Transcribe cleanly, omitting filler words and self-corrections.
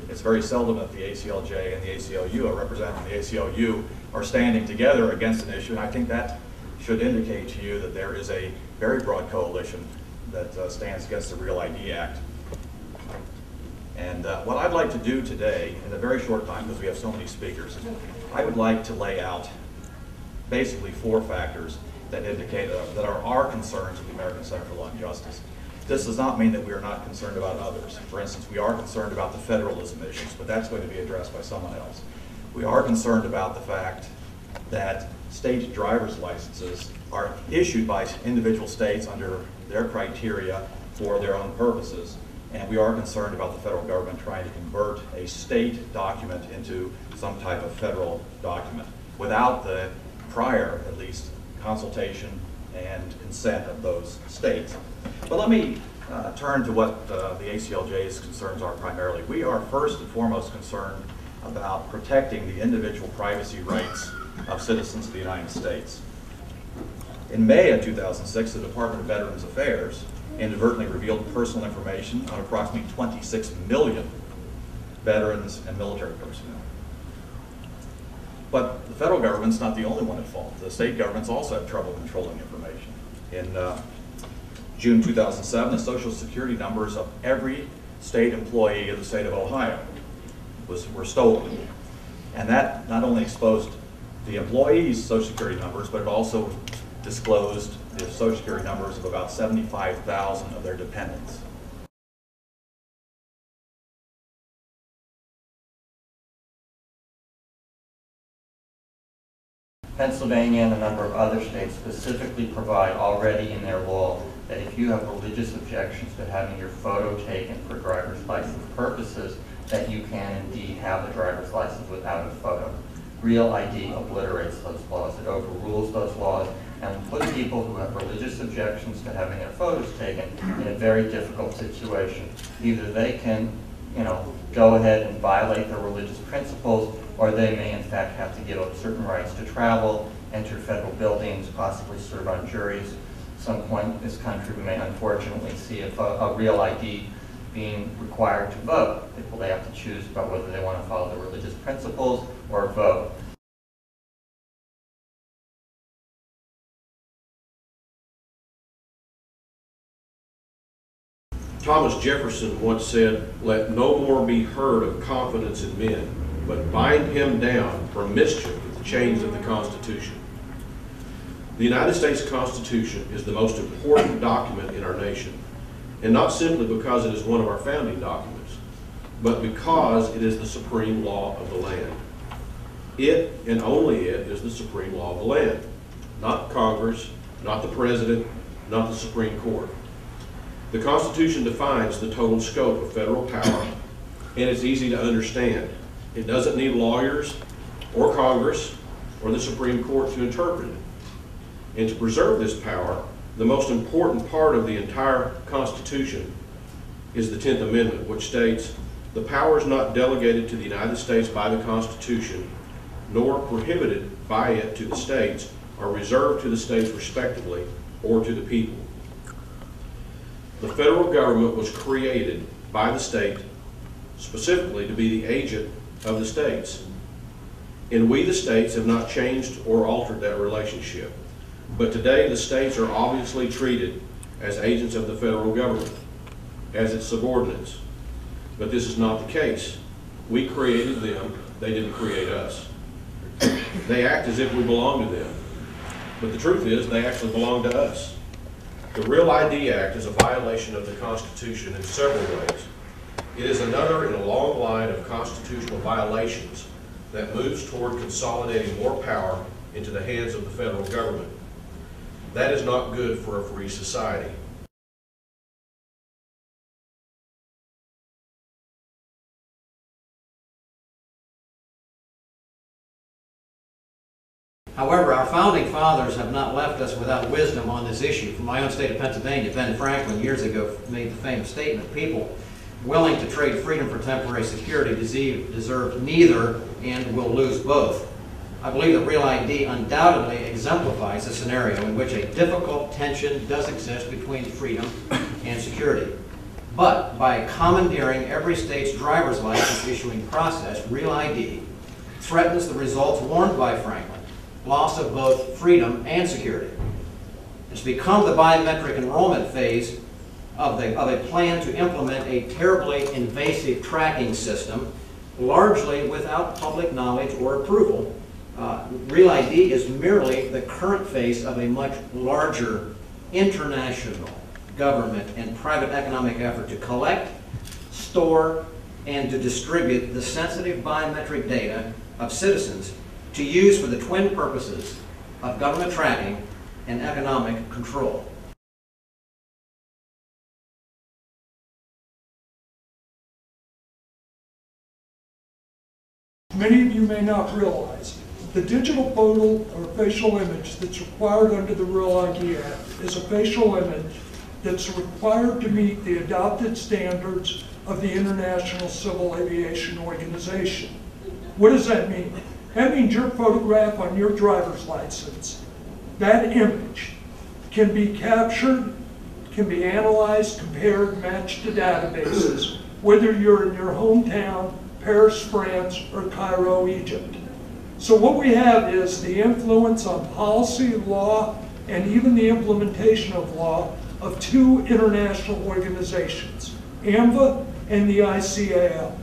It's very seldom that the ACLJ and the ACLU, a representative of the ACLU, are standing together against an issue, and I think that should indicate to you that there is a very broad coalition that stands against the Real ID Act. And what I'd like to do today, in a very short time, because we have so many speakers, I would like to lay out basically 4 factors that indicate that are our concerns at the American Center for Law and Justice. This does not mean that we are not concerned about others. For instance, we are concerned about the federalism issues, but that's going to be addressed by someone else. We are concerned about the fact that state driver's licenses are issued by individual states under their criteria for their own purposes. And we are concerned about the federal government trying to convert a state document into some type of federal document without the prior, at least, consultation and consent of those states. But let me turn to what the ACLJ's concerns are primarily. We are first and foremost concerned about protecting the individual privacy rights of citizens of the United States. In May of 2006, the Department of Veterans Affairs inadvertently revealed personal information on approximately 26 million veterans and military personnel. But the federal government's not the only one at fault. The state governments also have trouble controlling information. In June 2007, the Social Security numbers of every state employee of the state of Ohio were stolen. And that not only exposed the employees' Social Security numbers, but it also disclosed the Social Security numbers of about 75,000 of their dependents. Pennsylvania and a number of other states specifically provide already in their law that if you have religious objections to having your photo taken for driver's license purposes, that you can indeed have a driver's license without a photo. Real ID obliterates those laws. It overrules those laws and puts people who have religious objections to having their photos taken in a very difficult situation. Either they can, go ahead and violate their religious principles, or they may in fact have to give up certain rights to travel, enter federal buildings, possibly serve on juries. At some point in this country we may unfortunately see a real ID being required to vote. People, they have to choose about whether they want to follow their religious principles or vote. Thomas Jefferson once said, "Let no more be heard of confidence in men, but bind him down from mischief with the chains of the Constitution." The United States Constitution is the most important document in our nation, and not simply because it is one of our founding documents, but because it is the supreme law of the land. It, and only it, is the supreme law of the land. Not Congress, not the President, not the Supreme Court. The Constitution defines the total scope of federal power, and it's easy to understand. It doesn't need lawyers or Congress or the Supreme Court to interpret it. And to preserve this power, the most important part of the entire Constitution is the 10th Amendment, which states, "The powers not delegated to the United States by the Constitution, nor prohibited by it to the states, are reserved to the states respectively, or to the people." The federal government was created by the state specifically to be the agent of the states. And we, the states, have not changed or altered that relationship. But today, the states are obviously treated as agents of the federal government, as its subordinates. But this is not the case. We created them, they didn't create us. They act as if we belong to them. But the truth is, they actually belong to us. The Real ID Act is a violation of the Constitution in several ways. It is another in a long line of constitutional violations that moves toward consolidating more power into the hands of the federal government. That is not good for a free society. However, our founding fathers have not left us without wisdom on this issue. From my own state of Pennsylvania, Ben Franklin years ago made the famous statement, "People willing to trade freedom for temporary security deserve neither and will lose both." I believe that Real ID undoubtedly exemplifies a scenario in which a difficult tension does exist between freedom and security. but by commandeering every state's driver's license issuing process, Real ID threatens the results warned by Franklin, loss of both freedom and security. It's become the biometric enrollment phase of a plan to implement a terribly invasive tracking system, largely without public knowledge or approval. Real ID is merely the current phase of a much larger international government and private economic effort to collect, store, and to distribute the sensitive biometric data of citizens to use for the twin purposes of government tracking and economic control. Many of you may not realize the digital photo or facial image that's required under the Real ID Act is a facial image that's required to meet the adopted standards of the International Civil Aviation Organization. What does that mean? That means your photograph on your driver's license, that image can be captured, can be analyzed, compared, matched to databases, whether you're in your hometown, Paris, France, or Cairo, Egypt. So what we have is the influence on policy, law, and even the implementation of law of two international organizations, AMVA and the ICAO.